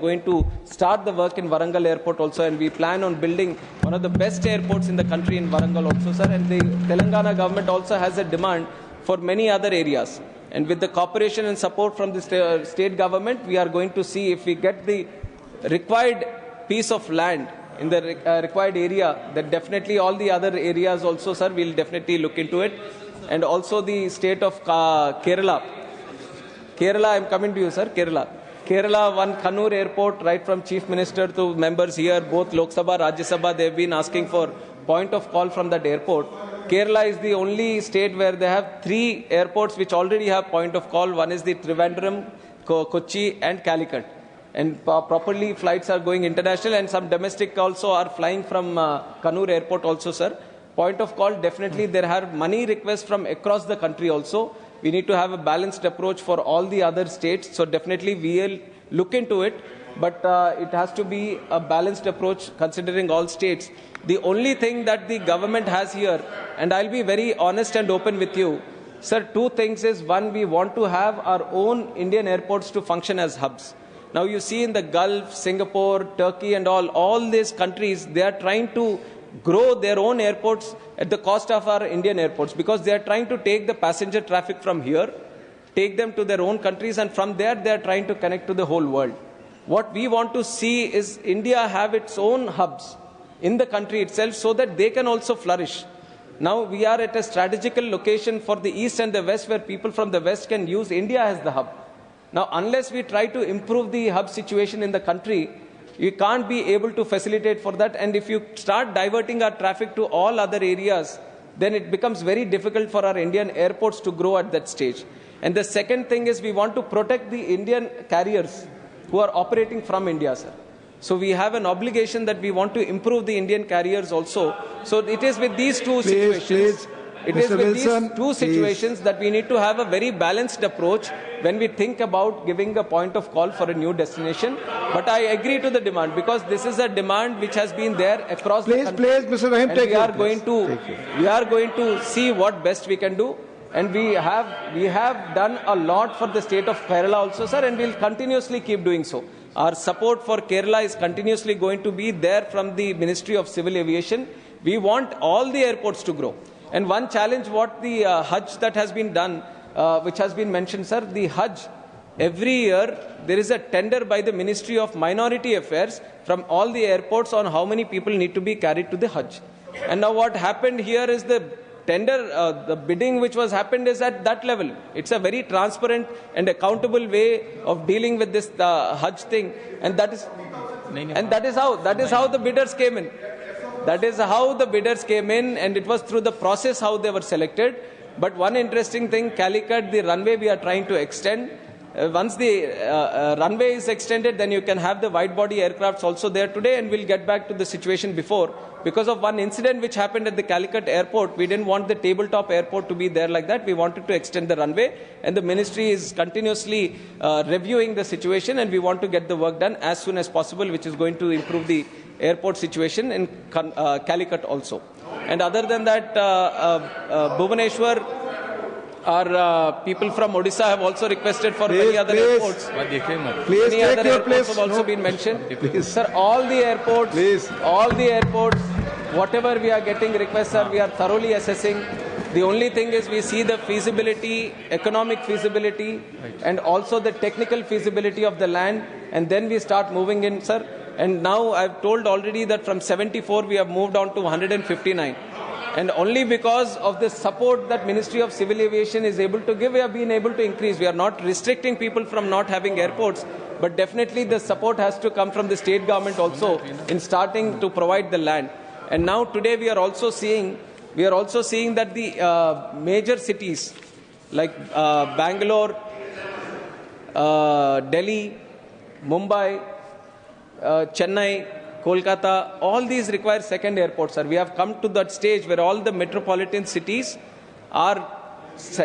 going to start the work in Warangal Airport also, and we plan on building one of the best airports in the country in Warangal also, sir. And the Telangana government also has a demand for many other areas. And with the cooperation and support from the state government, we are going to see if we get the required piece of land in the required area, that definitely all the other areas also, sir, we'll definitely look into it. And also the state of Kerala, I'm coming to you, sir, Kerala, one Kannur airport, right from Chief Minister to members here, both Lok Sabha, Rajya Sabha, they've been asking for point of call from that airport. Kerala is the only state where they have 3 airports which already have point of call. One is the Trivandrum, Kochi and Calicut. And properly flights are going international, and some domestic also are flying from Kannur airport also, sir. Point of call, definitely there are money requests from across the country also. We need to have a balanced approach for all the other states. So definitely we will look into it, but it has to be a balanced approach considering all states. The only thing that the government has here, and I'll be very honest and open with you, sir, 2 things is, one, we want to have our own Indian airports to function as hubs. Now you see in the Gulf, Singapore, Turkey and all these countries, they are trying to grow their own airports at the cost of our Indian airports, because they are trying to take the passenger traffic from here, take them to their own countries, and from there they are trying to connect to the whole world. What we want to see is India have its own hubs in the country itself so that they can also flourish. Now we are at a strategical location for the east and the west, where people from the west can use India as the hub. Now unless we try to improve the hub situation in the country, you can't be able to facilitate for that. And if you start diverting our traffic to all other areas, then it becomes very difficult for our Indian airports to grow at that stage. And the second thing is, we want to protect the Indian carriers who are operating from India, sir. So we have an obligation that we want to improve the Indian carriers also. So it is with these two situations. It is with these two situations that we need to have a very balanced approach when we think about giving a point of call for a new destination. But I agree to the demand, because this is a demand which has been there across the country. Mr. Rahim, and we are going to see what best we can do. And we have done a lot for the state of Kerala also, sir, and we'll continuously keep doing so. Our support for Kerala is continuously going to be there from the Ministry of Civil Aviation. We want all the airports to grow. And one challenge, what the Hajj that has been done, which has been mentioned, sir, the Hajj, every year there is a tender by the Ministry of Minority Affairs from all the airports on how many people need to be carried to the Hajj. And now what happened here is the tender, the bidding which was happened is at that level. It's a very transparent and accountable way of dealing with this Hajj thing. And that is how the bidders came in. That is how the bidders came in, and it was through the process how they were selected. But one interesting thing, Calicut, the runway we are trying to extend. Once the runway is extended, then you can have the wide-body aircrafts also there today, and we'll get back to the situation before. Because of one incident which happened at the Calicut airport, we didn't want the tabletop airport to be there like that. We wanted to extend the runway, and the ministry is continuously reviewing the situation, and we want to get the work done as soon as possible, which is going to improve the airport situation in Calicut also. And other than that, Bhubaneswar, our people from Odisha have also requested for many other airports. Many other airports have also been mentioned. Sir, all the airports, whatever we are getting requests, we are thoroughly assessing. The only thing is, we see the feasibility, economic feasibility, and also the technical feasibility of the land, and then we start moving in, sir. And now I've told already that from 74 we have moved on to 159. And only because of the support that Ministry of Civil Aviation is able to give, we have been able to increase. We are not restricting people from not having airports, but definitely the support has to come from the state government also in starting to provide the land. And now today we are also seeing that the major cities like Bangalore, Delhi, Mumbai, Chennai, Kolkata, all these require second airports, sir. We have come to that stage where all the metropolitan cities are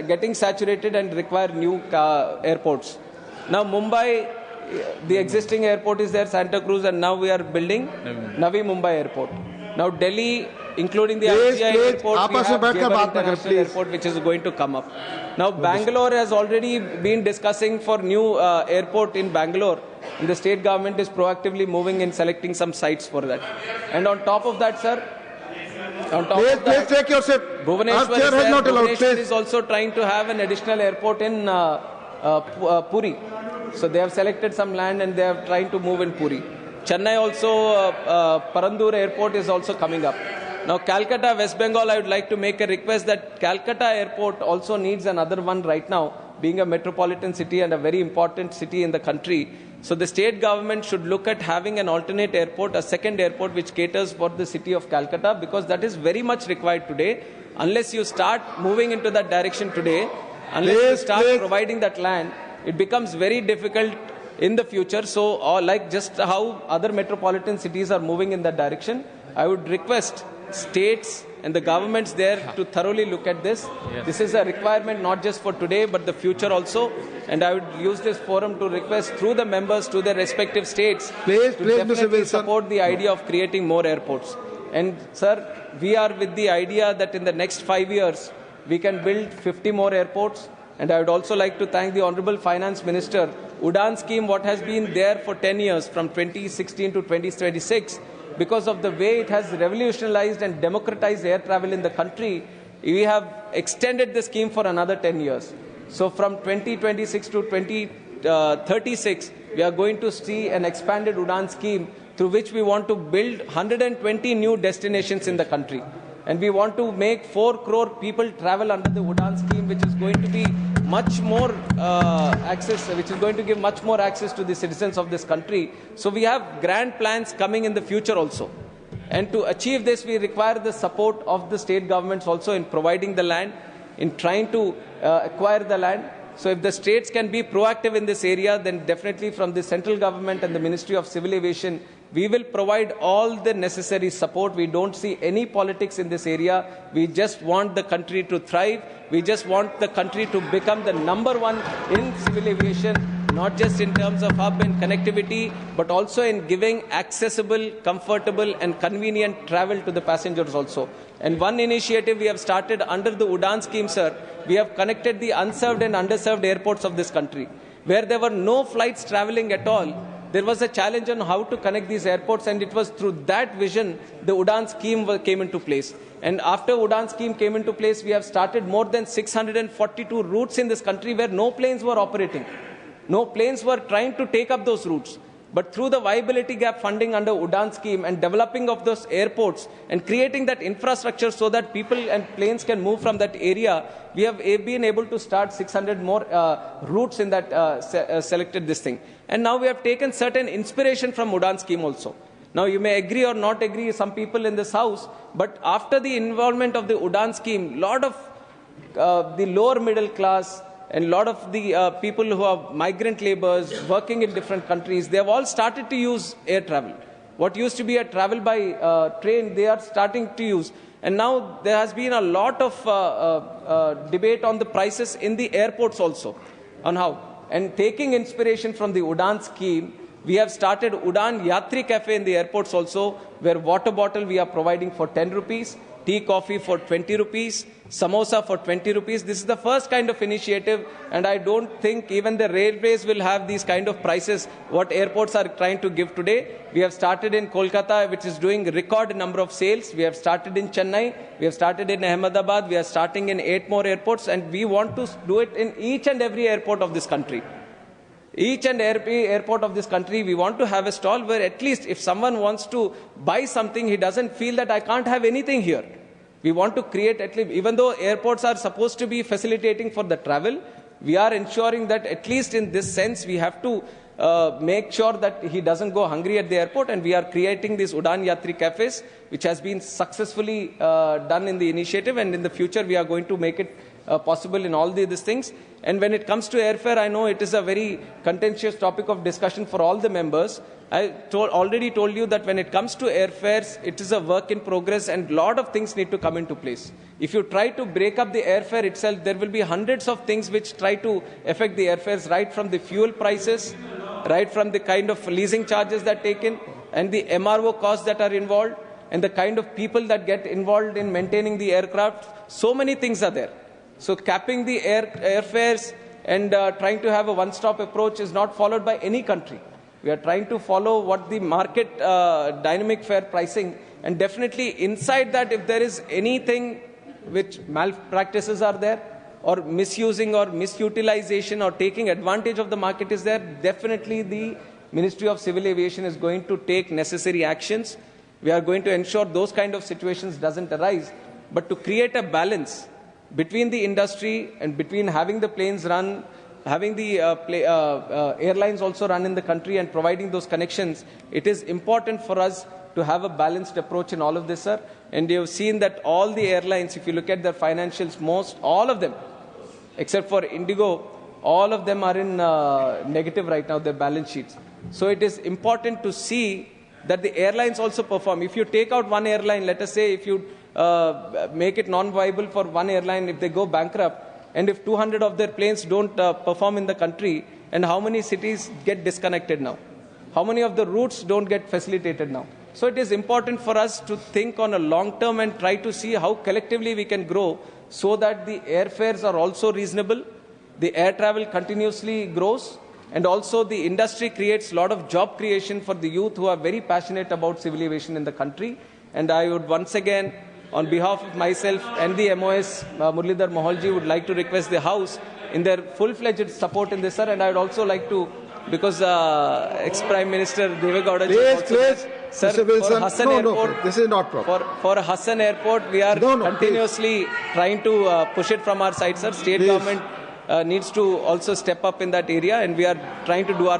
getting saturated and require new airports. Now Mumbai, the existing airport is there, Santa Cruz, and now we are building Navi Mumbai Airport. Now Delhi including the IGI airport, we have Jebel International Airport, which is going to come up. Now, Bangalore has already been discussing for new airport in Bangalore. And the state government is proactively moving in selecting some sites for that. And on top of that, sir, please take your seat. Bhubaneswar is also trying to have an additional airport in Puri. So they have selected some land and they are trying to move in Puri. Chennai also, Parandur airport is also coming up. Now, Calcutta, West Bengal, I would like to make a request that Calcutta airport also needs another one right now, being a metropolitan city and a very important city in the country. So the state government should look at having an alternate airport, a second airport which caters for the city of Calcutta, because that is very much required today. Unless you start moving into that direction today, unless you start providing that land, it becomes very difficult in the future. So, like just how other metropolitan cities are moving in that direction, I would request states and the governments there to thoroughly look at this. Yes. This is a requirement not just for today but the future also, and I would use this forum to request through the members to their respective states to definitely support the idea of creating more airports. And sir, we are with the idea that in the next 5 years we can build 50 more airports, and I would also like to thank the Honorable Finance Minister. Udan scheme, what has been there for 10 years from 2016 to 2026, because of the way it has revolutionized and democratized air travel in the country, we have extended the scheme for another 10 years. So from 2026 to 2036, we are going to see an expanded Udan scheme through which we want to build 120 new destinations in the country. And we want to make 4 crore people travel under the Udan scheme, which is going to be much more which is going to give much more access to the citizens of this country. So we have grand plans coming in the future also. And to achieve this, we require the support of the state governments also in providing the land, in trying to acquire the land. So if the states can be proactive in this area, then definitely from the central government and the Ministry of Civil Aviation, we will provide all the necessary support. We don't see any politics in this area. We just want the country to thrive. We just want the country to become the #1 in civil aviation, not just in terms of hub and connectivity, but also in giving accessible, comfortable and convenient travel to the passengers also. And one initiative we have started under the Udan scheme, sir, we have connected the unserved and underserved airports of this country, where there were no flights traveling at all. There was a challenge on how to connect these airports, and it was through that vision the Udan scheme came into place. And after Udan scheme came into place, we have started more than 642 routes in this country where no planes were operating. No planes were trying to take up those routes. But through the viability gap funding under Udan scheme and developing of those airports and creating that infrastructure so that people and planes can move from that area, we have been able to start 600 more routes in that selected this thing. And now we have taken certain inspiration from Udan scheme also. Now you may agree or not agree, some people in this house, but after the involvement of the Udan scheme, lot of the lower middle class and a lot of the people who are migrant laborers working in different countries, they have all started to use air travel. What used to be a travel by train, they are starting to use. And now there has been a lot of debate on the prices in the airports also, on how. And taking inspiration from the Udan scheme, we have started Udan Yatri Cafe in the airports also, where water bottle we are providing for 10 rupees, tea coffee for 20 rupees, samosa for 20 rupees. This is the first kind of initiative, and I don't think even the railways will have these kind of prices what airports are trying to give today. We have started in Kolkata, which is doing record number of sales. We have started in Chennai. We have started in Ahmedabad. We are starting in 8 more airports, and we want to do it in each and every airport of this country. Each and every airport of this country, we want to have a stall where at least if someone wants to buy something, he doesn't feel that I can't have anything here. We want to create, at least, even though airports are supposed to be facilitating for the travel, we are ensuring that at least in this sense, we have to make sure that he doesn't go hungry at the airport, and we are creating these Udan Yatri cafes, which has been successfully done in the initiative, and in the future we are going to make it possible in all these things. And when it comes to airfare, I know it is a very contentious topic of discussion for all the members. I already told you that when it comes to airfares, it is a work in progress and a lot of things need to come into place. If you try to break up the airfare itself, there will be hundreds of things which try to affect the airfares, right from the fuel prices, right from the kind of leasing charges that are taken, and the MRO costs that are involved, and the kind of people that get involved in maintaining the aircraft, so many things are there. So capping the airfares and trying to have a one-stop approach is not followed by any country. We are trying to follow what the market dynamic fare pricing, and definitely inside that, if there is anything which malpractices are there, or misusing or misutilization or taking advantage of the market is there, definitely the Ministry of Civil Aviation is going to take necessary actions. We are going to ensure those kind of situations doesn't arise. But to create a balance between the industry and between having the planes run, having the airlines also run in the country and providing those connections, it is important for us to have a balanced approach in all of this, sir. And you have seen that all the airlines, if you look at their financials, all of them, except for Indigo, all of them are in negative right now, their balance sheets. So it is important to see that the airlines also perform. If you take out one airline, let us say if you make it non-viable for one airline, if they go bankrupt, and if 200 of their planes don't perform in the country, and how many cities get disconnected now? How many of the routes don't get facilitated now? So it is important for us to think on a long term and try to see how collectively we can grow so that the airfares are also reasonable, the air travel continuously grows, and also the industry creates a lot of job creation for the youth who are very passionate about civil aviation in the country. And I would once again, on behalf of myself and the MOS, Muralidhar Mohalji, would like to request the House in their full-fledged support in this, sir. And I would also like to, because ex-Prime Minister Devegowda Please, sir, Mr. Wilson, for Hassan Airport, no, this is not proper. For Hassan Airport, we are continuously trying to push it from our side, sir. State government needs to also step up in that area, and we are trying to do our